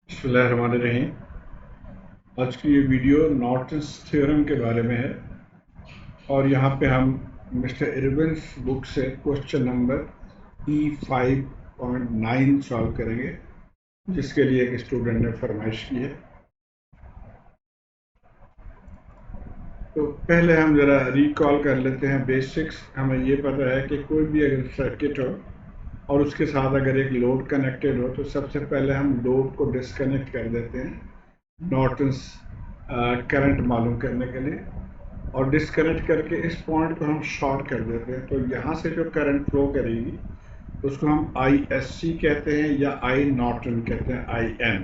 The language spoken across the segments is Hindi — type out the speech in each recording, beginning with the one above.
बिस्मिल्लाहिर्रहमानिर्रहीम। आज की ये वीडियो नॉर्टन्स थ्योरम के बारे में है और यहाँ पे हम मिस्टर इरविन्स बुक से क्वेश्चन नंबर E5.9 सॉल्व करेंगे, जिसके लिए एक स्टूडेंट ने फरमाइश की है। तो पहले हम ज़रा रिकॉल कर लेते हैं बेसिक्स। हमें ये पता है कि कोई भी अगर सर्किट हो और उसके साथ अगर एक लोड कनेक्टेड हो तो सबसे पहले हम लोड को डिस्कनेक्ट कर देते हैं नॉर्टन्स करंट मालूम करने के लिए, और डिस्कनेक्ट करके इस पॉइंट को हम शॉर्ट कर देते हैं। तो यहाँ से जो करंट फ्लो करेगी उसको हम ISC कहते हैं या आई नॉर्टन कहते हैं, IN।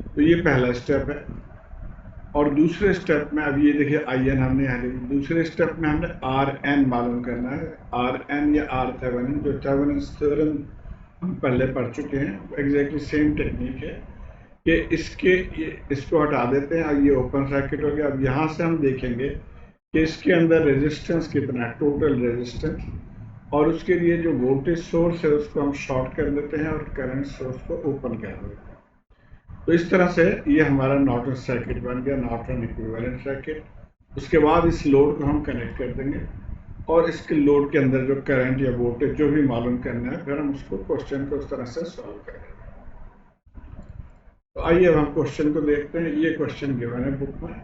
तो ये पहला स्टेप है। और दूसरे स्टेप में अब ये देखिए IN हमने यहाँ लिखा, दूसरे स्टेप में हमने RN मालूम करना है। RN या R थेवेनिन, जो थेवेनिन्स थ्योरम हम पहले पढ़ चुके हैं, एग्जैक्टली सेम टेक्निक है कि इसको हटा देते हैं। अब ये ओपन सर्किट हो गया। अब यहाँ से हम देखेंगे कि इसके अंदर रेजिस्टेंस कितना है, टोटल रेजिस्टेंस, और उसके लिए जो वोल्टेज सोर्स है उसको हम शॉर्ट कर देते हैं और करंट सोर्स को ओपन कर देते हैं। तो इस तरह से ये हमारा नॉर्टन सर्किट बन गया, नॉर्टन इक्विवेलेंट सर्किट। उसके बाद इस लोड को हम कनेक्ट कर देंगे और इसके लोड के अंदर जो करंट या वोल्टेज जो भी मालूम करना है, फिर हम उसको क्वेश्चन को उस तरह से सॉल्व करेंगे। तो आइए अब हम क्वेश्चन को देखते हैं। ये क्वेश्चन गिवन है बुक में।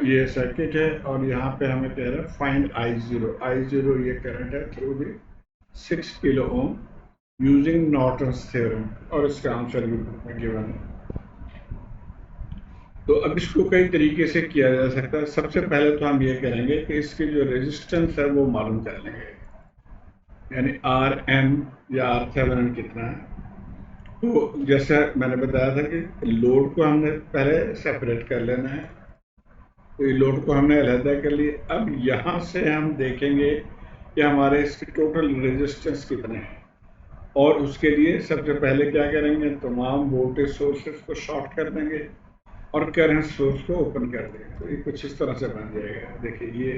ये सर्किट है और यहाँ पे हमें कह रहा है फाइंड I0 ये करंट है through the 6 kilo ohm using Norton's theorem, और इसका आंसर भी बुक में गिवन है। तो अब इसको कई तरीके से किया जा सकता है। सबसे पहले तो हम ये करेंगे कि इसकी जो रेजिस्टेंस है वो मालूम कर लेंगे, यानी RN या R थेवेनिन कितना है। तो जैसे मैंने बताया था कि लोड को हमने पहले सेपरेट कर लेना है, तो ये लोड को हमने अलहदा कर लिया। अब यहाँ से हम देखेंगे कि हमारे इसके टोटल रेजिस्टेंस कितने हैं, और उसके लिए सबसे पहले क्या करेंगे, तमाम वोल्टेज सोर्सेस को शॉर्ट कर देंगे और करंट सोर्स को ओपन कर देंगे। तो ये कुछ इस तरह से बन जाएगा। देखिए ये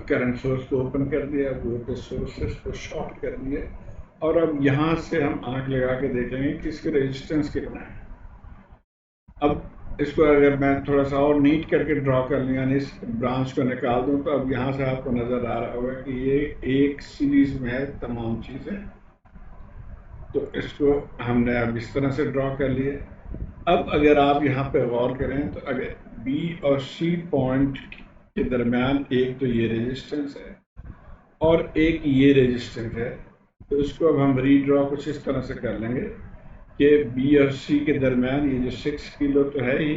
करंट सोर्स को ओपन कर दिया, वोल्टेज सोर्सेस को शॉर्ट कर दिया, और अब यहाँ से हम आंख लगा के देखेंगे कि इसके रेजिस्टेंस कितना है। अब इसको अगर मैं थोड़ा सा और नीट करके ड्रॉ कर लूँ, यानी इस ब्रांच को निकाल दूँ, तो अब यहाँ से आपको नज़र आ रहा होगा कि ये एक सीरीज में है तमाम चीज़ें। तो इसको हमने अब इस तरह से ड्रॉ कर लिया। अब अगर आप यहाँ पे गौर करें तो अगर B और C पॉइंट के दरमियान एक तो ये रेजिस्टेंस है और एक ये रेजिस्टेंस है, तो इसको अब हम रीड्रॉ कुछ इस तरह से कर लेंगे कि B और C के दरमियान ये जो 6 किलो तो है ही,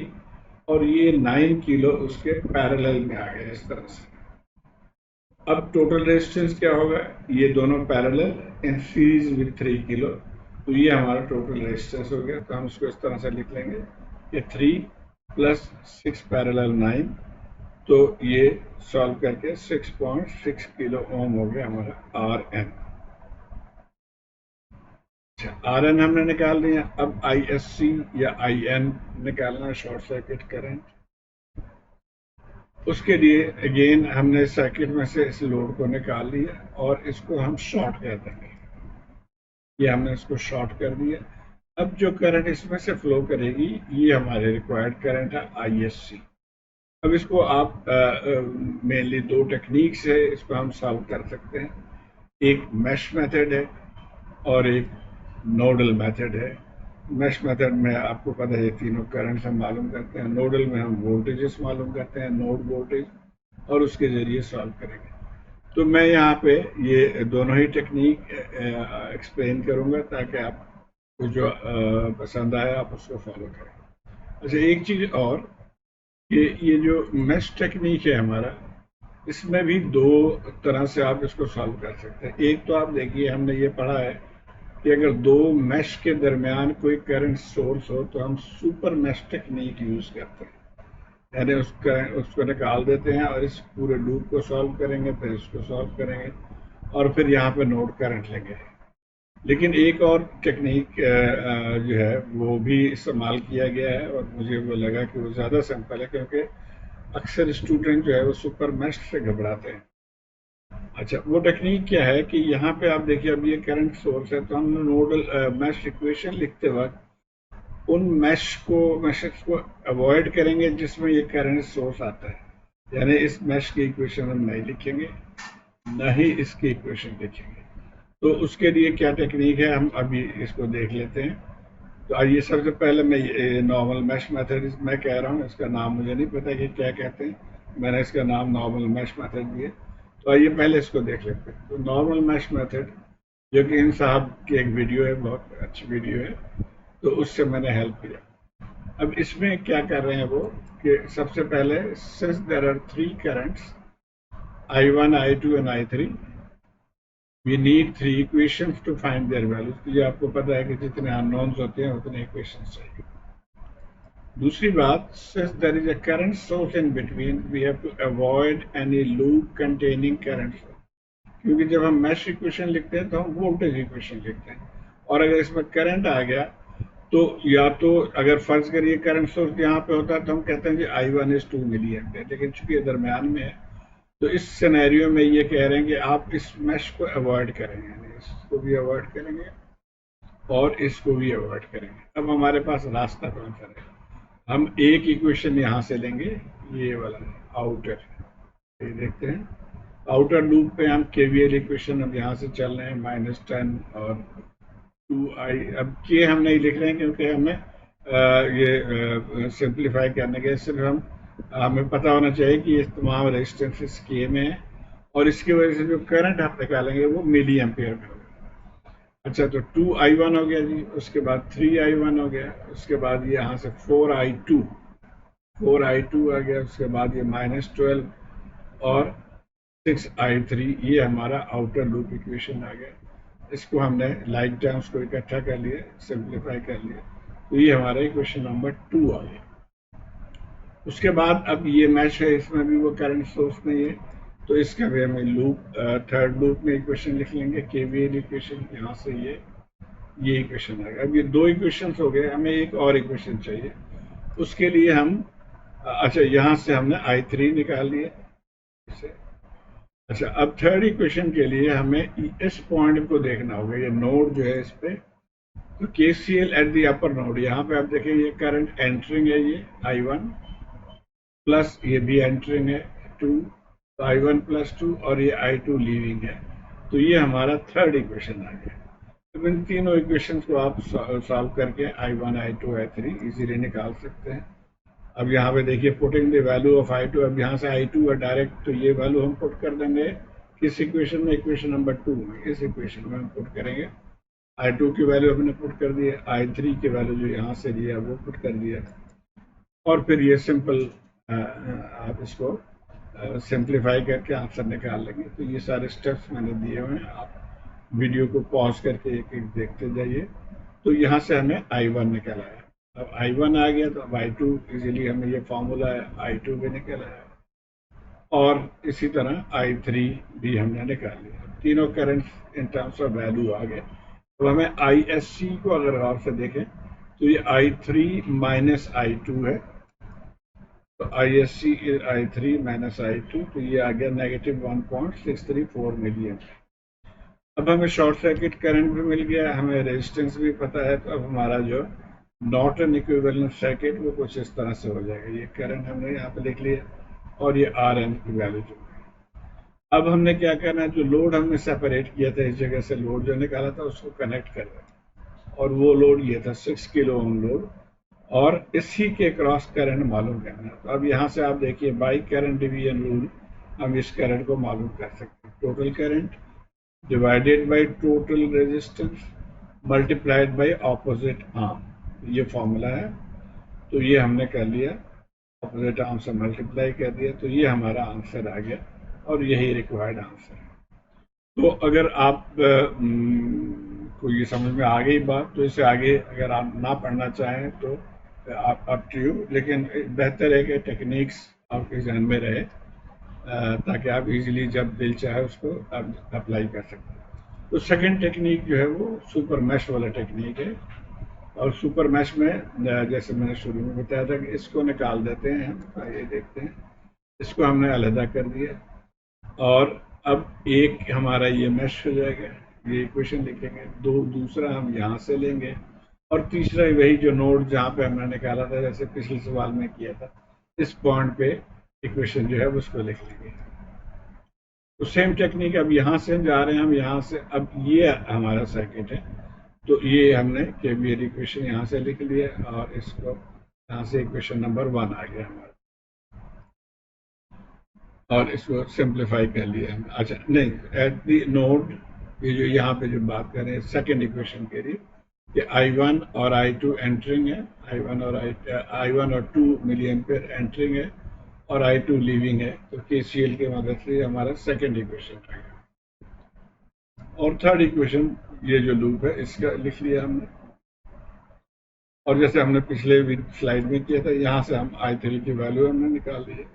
और ये 9 किलो उसके पैरेलल में आ गए इस तरह से। अब टोटल रेजिस्टेंस क्या होगा, ये दोनों parallel in series with 3 kilo, तो ये हमारा टोटल रेजिस्टेंस हो गया। तो हम इसको इस तरह से लिख लेंगे कि 3 + 6 पैरेलल 9, तो ये सॉल्व करके 6.6 किलो ओम हो गया हमारा RN। RN हमने निकाल लिया। अब ISC या IN निकालना, शॉर्ट सर्किट करंट। उसके लिए अगेन हमने सर्किट में से इस लोड को निकाल लिया और इसको हम शॉर्ट कर देंगे। ये हमने इसको शॉर्ट कर दिया। अब जो करंट इसमें से फ्लो करेगी ये हमारे रिक्वायर्ड करंट है ISC। अब इसको आप मेनली दो टेक्निक से इसको हम सॉल्व कर सकते हैं। एक मैश मेथड है और एक नोडल मेथड है। मैश मेथड में आपको पता है ये तीनों करंट्स हम मालूम करते हैं, नोडल में हम वोल्टेजेस मालूम करते हैं, नोड वोल्टेज, और उसके ज़रिए सॉल्व करेंगे। तो मैं यहाँ पे ये दोनों ही टेक्निक एक्सप्लेन करूँगा ताकि आपको जो पसंद आए आप उसको फॉलो करें। अच्छा, एक चीज़ और कि ये जो मैश टेक्निक है हमारा, इसमें भी दो तरह से आप इसको सॉल्व कर सकते हैं। एक तो आप देखिए, हमने ये पढ़ा है कि अगर दो मैश के दरमियान कोई करंट सोर्स हो तो हम सुपर मैश टेक्निक यूज़ करते हैं, यानी उसको निकाल देते हैं और इस पूरे लूप को सॉल्व करेंगे, फिर इसको सॉल्व करेंगे और फिर यहाँ पे नोड करंट लेंगे। लेकिन एक और टेक्निक जो है वो भी इस्तेमाल किया गया है और मुझे वो लगा कि वो ज़्यादा सिंपल है, क्योंकि अक्सर स्टूडेंट जो है वो सुपर मैश से घबराते हैं। अच्छा, वो टेक्निक क्या है कि यहाँ पे आप देखिए, अब ये करंट सोर्स है, तो हम नोडल मैश इक्वेशन लिखते वक्त उन मैशेस को अवॉइड करेंगे जिसमें ये करंट सोर्स आता है, यानी इस मैश की इक्वेशन हम नहीं लिखेंगे, न ही इसकी इक्वेशन लिखेंगे। तो उसके लिए क्या टेक्निक है हम अभी इसको देख लेते हैं। तो आइए सबसे पहले मैं नॉर्मल मैश मेथड मैं कह रहा हूँ, इसका नाम मुझे नहीं पता कि क्या कहते हैं, मैंने इसका नाम नॉर्मल मैश मेथड दिया। तो आइए पहले इसको देख लेते हैं। तो नॉर्मल मैश मेथड जो कि इन साहब की एक वीडियो है, बहुत अच्छी वीडियो है, तो उससे मैंने हेल्प किया। अब इसमें क्या कर रहे हैं वो कि सबसे पहले since there are 3 currents I1, I2 and I3, we need 3 equations to find their values. तो ये आपको पता है कि जितने अननोन्स होते हैं उतने इक्वेशंस चाहिए। दूसरी बात, since there is a current source in between, we have to avoid any loop containing current source, क्योंकि जब हम मैश इक्वेशन लिखते हैं तो हम वोल्टेज इक्वेशन लिखते हैं, और अगर इसमें करंट आ गया तो या तो अगर फर्ज करिए करंट सोर्स यहाँ पे होता है तो हम कहते हैं जी I1 is 2 मिली एम्पियर, लेकिन चूंकि ये दरमियान में है तो इस सिनेरियो में ये कह रहे हैं कि आप इस मैश को अवॉइड करेंगे, यानी इसको भी अवॉइड करेंगे और इसको भी अवॉइड करेंगे। अब हमारे पास रास्ता कौन सा है? हम एक इक्वेशन यहाँ से लेंगे, ये वाला आउटर, ये देखते हैं आउटर लूप पे हम केवीएल इक्वेशन अब यहाँ से चल रहे हैं -10 और 2i। अब के हम नहीं लिख रहे हैं क्योंकि हमें ये सिंप्लीफाई करने के सिर्फ हमें पता होना चाहिए कि ये तमाम रेजिस्टेंसेस के में है और इसकी वजह से जो करंट आप निकालेंगे वो मिली एम्पियर में होगा। अच्छा, तो 2i1 हो गया जी, उसके बाद 3i1 हो गया, उसके बाद ये यहाँ से 4i2 आ गया, उसके बाद ये -12 और 6i3, ये हमारा आउटर लूप इक्वेशन आ गया। इसको हमने लाइक टर्म्स को इकट्ठा कर लिया, सिंप्लीफाई कर लिया, तो ये हमारा इक्वेशन नंबर 2 आ गया। उसके बाद अब ये मैच है, इसमें भी वो करंट सोर्स नहीं है, तो इसका भी हमें लूप थर्ड लूप में इक्वेशन लिख लेंगे, केवीएल इक्वेशन, यहाँ से ये इक्वेशन आ गया। अब ये 2 इक्वेशन हो गए, हमें एक और इक्वेशन चाहिए। उसके लिए हम अच्छा, यहाँ से हमने I3 निकाल लिया इसे। अच्छा, अब थर्ड इक्वेशन के लिए हमें इस पॉइंट को देखना होगा, ये नोड जो है इस पे, तो KCL at the upper node, यहाँ पे आप देखें ये करंट एंटरिंग है, ये I1 प्लस ये भी एंटरिंग है 2, तो I1 प्लस 2 और ये I2 लीविंग है, तो ये हमारा थर्ड इक्वेशन आ गया। तो इन तीनों इक्वेशंस को आप सॉल्व करके I1, I2, I3 इजीली निकाल सकते हैं। अब यहाँ पे देखिए putting the value of I2, अब यहाँ से I2 है डायरेक्ट, तो ये वैल्यू हम पुट कर देंगे किस इक्वेशन में, इक्वेशन नंबर 2 में, इस इक्वेशन में हम पुट करेंगे। I2 की वैल्यू हमने पुट कर दी है, I3 की वैल्यू जो यहाँ से लिया वो पुट कर दिया, और फिर ये सिंपल आप इसको सिंप्लीफाई करके आंसर निकाल लेंगे। तो ये सारे स्टेप्स मैंने दिए हुए हैं, आप वीडियो को पॉज करके एक एक देखते जाइए। तो यहाँ से हमें I1 निकल आया, अब I1 आ गया तो अब I2 इजीली हमें ये फॉर्मूला है, I2 भी निकल आया, और इसी तरह I3 भी हमने निकाल लिया। तीनों current in terms of value आ गए। तो हमें ISC को अगर गौर से देखें तो ये I3 माइनस I2 है, तो ISC is I3 minus I2, तो ये आ गया -1.634 मिलियन। अब हमें शॉर्ट सर्किट करंट भी मिल गया, हमें रेजिस्टेंस भी पता है, तो अब हमारा जो नॉर्टन इक्विवेलेंट सर्किट वो कुछ इस तरह से हो जाएगा। ये करंट हमने यहाँ पे लिख लिया और ये RN की वैल्यू जो है। अब हमने क्या करना है, जो लोड हमने सेपरेट किया था, इस जगह से लोड जो निकाला था उसको कनेक्ट कर दें, और वो लोड ये था 6 किलो ओम लोड, और इसी के क्रॉस करंट मालूम करना है। तो अब यहाँ से आप देखिए बाई करंट डिवीजन रूल हम इस करंट को मालूम कर सकते हैं। Total current divided by total resistance multiplied by opposite arm, ये फॉर्मूला है। तो ये हमने कर लिया, ऑपोजिट आर्म से मल्टीप्लाई कर दिया, तो ये हमारा आंसर आ गया और यही रिक्वायर्ड आंसर है। तो अगर आप को ये समझ में आ गई बात, तो इससे आगे अगर आप ना पढ़ना चाहें तो आप अप टू यू, लेकिन बेहतर है कि टेक्निक्स आपके जहन में रहे ताकि आप इजीली जब दिल चाहे उसको आप अप्लाई कर सकते हैं। तो सेकंड टेक्निक जो है वो सुपर मैश वाला टेक्निक है, और सुपर मैश में जैसे मैंने शुरू में बताया था कि इसको निकाल देते हैं हम, ये देखते हैं, इसको हमने अलहदा कर दिया, और अब एक हमारा ये मैश हो जाएगा, ये इक्वेशन लिखेंगे, दूसरा हम यहाँ से लेंगे, और तीसरा वही जो नोड जहाँ पे हमने निकाला था, जैसे पिछले सवाल में किया था, इस पॉइंट पे इक्वेशन जो है उसको लिख लेंगे। तो सेम टेक्निक अब यहाँ से जा रहे हैं हम, यहाँ से अब ये हमारा सर्किट है, तो ये हमने केवीएल इक्वेशन यहाँ से लिख लिया और इसको यहाँ से इक्वेशन नंबर 1 आ गया हमारा, और इसको सिंप्लीफाई कर लिया हमने। अच्छा नहीं, एट द नोड, ये जो यहाँ पे जो बात कर रहे हैं सेकेंड इक्वेशन के लिए कि I1 और I2 एंटरिंग है, I1 और 2 मिली एम्पियर एंटरिंग है और I2 लीविंग है, तो KCL की मदद से हमारा सेकेंड इक्वेशन आ गया। और थर्ड इक्वेशन ये जो लूप है इसका लिख लिया हमने, और जैसे हमने पिछले स्लाइड में किया था, यहाँ से हम I3 की वैल्यू हमने निकाल ली है।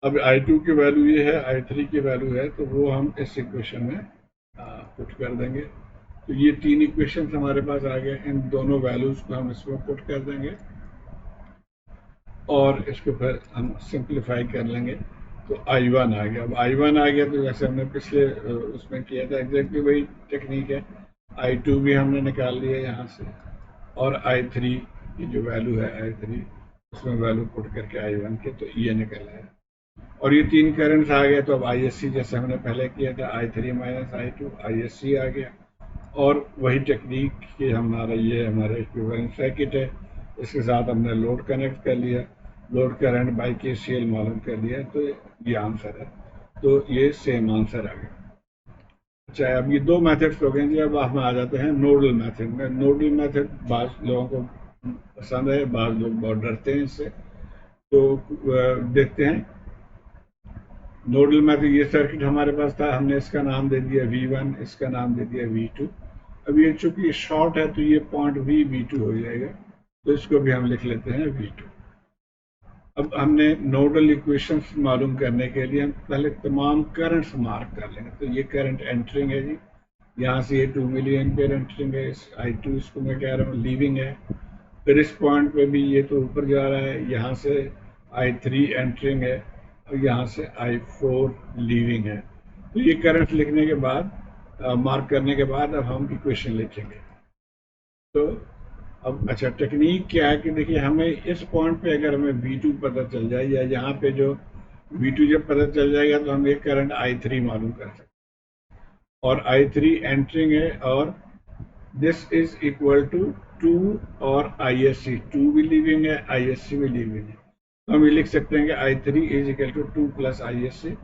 अब I2 की वैल्यू ये है, I3 की वैल्यू है, तो वो हम इस इक्वेशन में पुट कर देंगे। तो ये तीन इक्वेशन हमारे पास आ गए, इन दोनों वैल्यूज को हम इसमें पुट कर देंगे और इसको फिर हम सिंप्लीफाई कर लेंगे, तो I1 आ गया। अब I1 आ गया तो जैसे हमने पिछले उसमें किया था एग्जैक्टली वही टेक्निक है, I2 भी हमने निकाल लिया यहाँ से, और I3 की जो वैल्यू है I3 उसमें वैल्यू पुट करके I1 के, तो ये निकला है। और ये तीन करंट्स आ गए, तो अब ISC जैसे हमने पहले किया था I3 माइनस I2 ISC आ गया, और वही टेक्निक कि हमारा ये हमारा इक्विवेलेंट सर्किट है, इसके साथ हमने लोड कनेक्ट कर लिया, लोड करंट बाई KCL मालूम कर लिया, तो ये आंसर है। तो ये सेम आंसर आ गया। अच्छा, अब ये दो मेथड्स हो गए जी। अब हम आ जाते हैं नोडल मेथड में। नोडल मेथड बाज़ लोगों को पसंद है, बाज़ लोग बहुत डरते हैं इससे। तो देखते हैं नोडल मेथड। ये सर्किट हमारे पास था, हमने इसका नाम दे दिया V1, इसका नाम दे दिया V2। अब ये चूंकि शॉर्ट है तो ये पॉइंट V2 हो जाएगा, तो इसको भी हम लिख लेते हैं V2। अब हमने नोडल इक्वेशंस मालूम करने के लिए हम पहले तमाम करंट्स मार्क कर लेंगे। तो ये करंट एंटरिंग है जी, यहाँ से ये 2 मिली एम्पियर एंटरिंग है, I2 इसको मैं कह रहा हूँ लीविंग है। फिर इस पॉइंट पे भी ये तो ऊपर जा रहा है, यहाँ से I3 एंटरिंग है और यहाँ से I4 लीविंग है। तो ये करंट लिखने के बाद मार्क करने के बाद अब हम इक्वेशन लिखेंगे। तो अब अच्छा टेक्निक क्या है कि देखिए, हमें इस पॉइंट पे अगर हमें V2 पता चल जाए, या यहाँ पे जो V2 जब पता चल जाएगा तो हम एक करंट I3 मालूम कर सकते हैं, और I3 एंटरिंग है, और दिस इज इक्वल टू 2 और ISC, 2 भी लीविंग है, ISC भी लीविंग है। तो हम ये लिख सकते हैं कि I3 is equal to 2 plus ISC।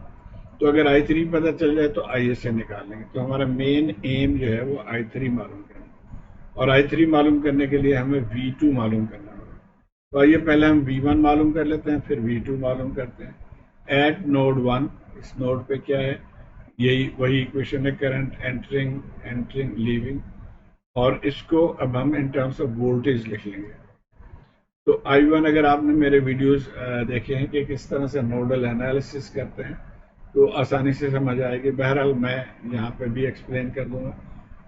तो अगर I3 पता चल जाए तो ISC निकाल लेंगे। तो हमारा मेन एम जो है वो I3 मालूम करना, और I3 मालूम करने के लिए हमें V2 मालूम करना होगा। तो आइए पहले हम V1 मालूम कर लेते हैं, फिर V2 मालूम करते हैं। एट नोड 1, इस नोड पे क्या है, यही वही इक्वेशन है, करंट एंटरिंग एंटरिंग लीविंग, और इसको अब हम इन टर्म्स ऑफ वोल्टेज लिख लेंगे। तो I1 अगर आपने मेरे वीडियोस देखे हैं कि किस तरह से नोडल एनालिसिस करते हैं, तो आसानी से समझ आएगी। बहरहाल मैं यहाँ पे भी एक्सप्लेन कर दूंगा।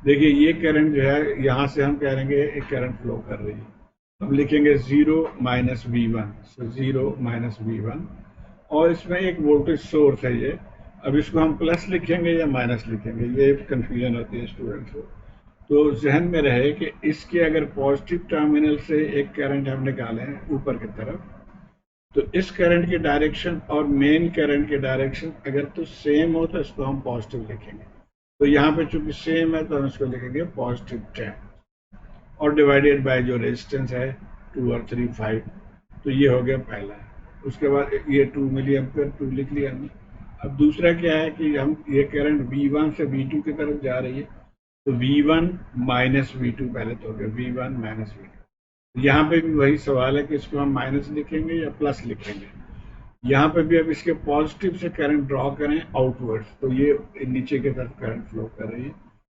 देखिए, ये करंट जो है, यहाँ से हम कहेंगे एक करंट फ्लो कर रही है, हम लिखेंगे 0 माइनस V1, सो 0 माइनस V1, और इसमें एक वोल्टेज सोर्स है ये। अब इसको हम प्लस लिखेंगे या माइनस लिखेंगे, ये कंफ्यूजन होती है स्टूडेंट्स को। तो जहन में रहे कि इसके अगर पॉजिटिव टर्मिनल से एक करंट हम निकालें ऊपर की तरफ, तो इस करंट की डायरेक्शन और मेन करंट की डायरेक्शन अगर तो सेम हो तो इसको हम पॉजिटिव लिखेंगे। तो यहाँ पे चूंकि सेम है तो हम इसको लिखेंगे पॉजिटिव 10, और डिवाइडेड बाय जो रेजिस्टेंस है 2 और 3 5। तो ये हो गया पहला। उसके बाद ये 2 मिली एम्पियर 2 लिख लिया हमने। अब दूसरा क्या है कि हम ये करंट V1 से V2 की तरफ जा रही है, तो V1 माइनस V2 पहले तो हो गया, V1 माइनस V2। यहाँ पे भी वही सवाल है कि इसको हम माइनस लिखेंगे या प्लस लिखेंगे। यहाँ पे भी अब इसके पॉजिटिव से करंट ड्रॉ करें आउटवर्ड्स, तो ये नीचे की तरफ करंट फ्लो कर रही है,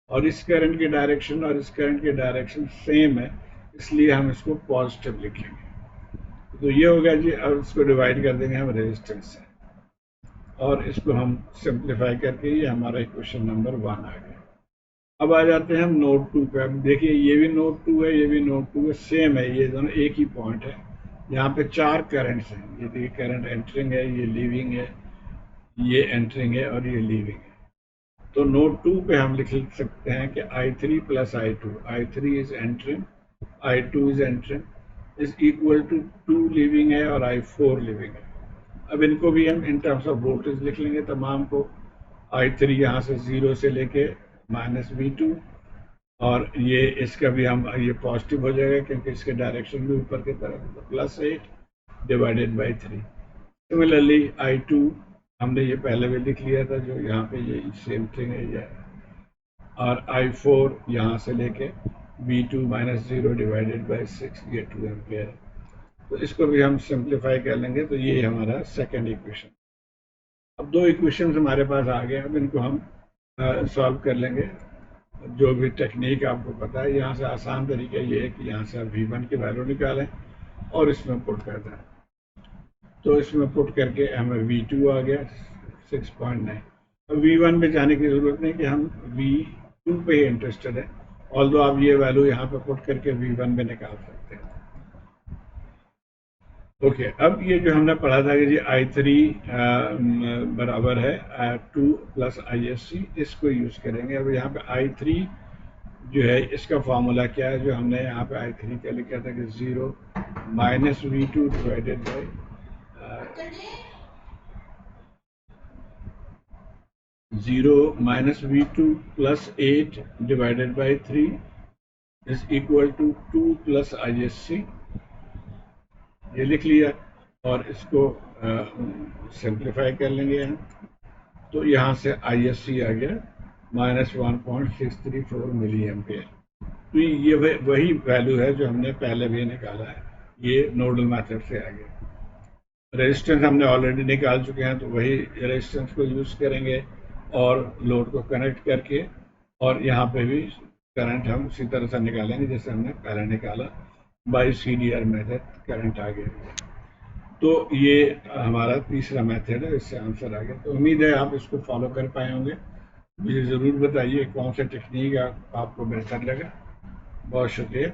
और इस करंट की डायरेक्शन और इस करंट की डायरेक्शन सेम है, इसलिए हम इसको पॉजिटिव लिखेंगे। तो ये हो गया जी। अब इसको डिवाइड कर देंगे हम रेजिस्टेंस से, और इसको हम सिंप्लीफाई करके ये हमारा इक्वेशन नंबर 1 आ गया। अब आ जाते हैं हम नोड 2 पे। अब देखिए, ये भी नोड 2 है, ये भी नोड 2 है, सेम है, ये दोनों एक ही पॉइंट है। यहाँ पे 4 करंट्स हैं, ये देखिए करंट एंटरिंग है, ये लीविंग है, ये एंटरिंग है और ये लीविंग है। तो नोड 2 पे हम लिख सकते हैं कि I3 plus I2, I3 is entering I2 is entering is equal to 2 leaving है और I4 लीविंग है। अब इनको भी हम इन टर्म्स ऑफ वोल्टेज लिख लेंगे तमाम को। I3 यहाँ से 0 से लेके -V2, और ये इसका भी हम ये पॉजिटिव हो जाएगा क्योंकि इसके डायरेक्शन भी ऊपर की तरफ, तो +8 डिवाइडेड बाई 3। सिमिलरली I2 हमने ये पहले भी लिख लिया था, जो यहाँ पे ये सेम थिंग है ये, और I4 यहाँ से लेके V2 -0 डिवाइडेड बाई 6, ये 2 एम्पियर है। तो इसको भी हम सिंप्लीफाई कर लेंगे, तो ये हमारा सेकेंड इक्वेशन। अब दो इक्वेशन हमारे पास आ गए, अब इनको हम सॉल्व कर लेंगे। जो भी टेक्निक आपको पता है, यहाँ से आसान तरीका ये है कि यहाँ से आप V1 की वैल्यू निकालें और इसमें पुट कर दें। तो इसमें पुट करके हमें V2 आ गया 6.9। अब V1 में जाने की ज़रूरत नहीं कि हम V2 पे ही इंटरेस्टेड है, ऑल्दो आप ये वैल्यू यहाँ पे पुट करके V1 में निकाल सकते हैं। ओके, अब ये जो हमने पढ़ा था कि जी I3 बराबर है 2 + ISC, इसको यूज़ करेंगे। अब यहाँ पे I3 जो है इसका फॉर्मूला क्या है, जो हमने यहाँ पे I3 का लिखा था कि 0 -V2 divided by 0 -V2 +8 divided by 3 is equal to 2 + ISC। ये लिख लिया और इसको सिंप्लीफाई कर लेंगे हम। तो यहाँ से ISC आ गया -1.634 मिली एम्पियर। तो ये वही वैल्यू है जो हमने पहले भी निकाला है, ये नोडल मेथड से आ गया। रेजिस्टेंस हमने ऑलरेडी निकाल चुके हैं, तो वही रेजिस्टेंस को यूज़ करेंगे और लोड को कनेक्ट करके, और यहाँ पे भी करंट हम उसी तरह से निकालेंगे जैसे हमने पहले निकाला, बाई CDR मेथड करंट आ गया। तो ये हमारा तीसरा मेथड है, इससे आंसर आ गया। तो उम्मीद है आप इसको फॉलो कर पाए होंगे। मुझे ज़रूर बताइए कौन सा टेक्निक आपको बेहतर लगा। बहुत शुक्रिया।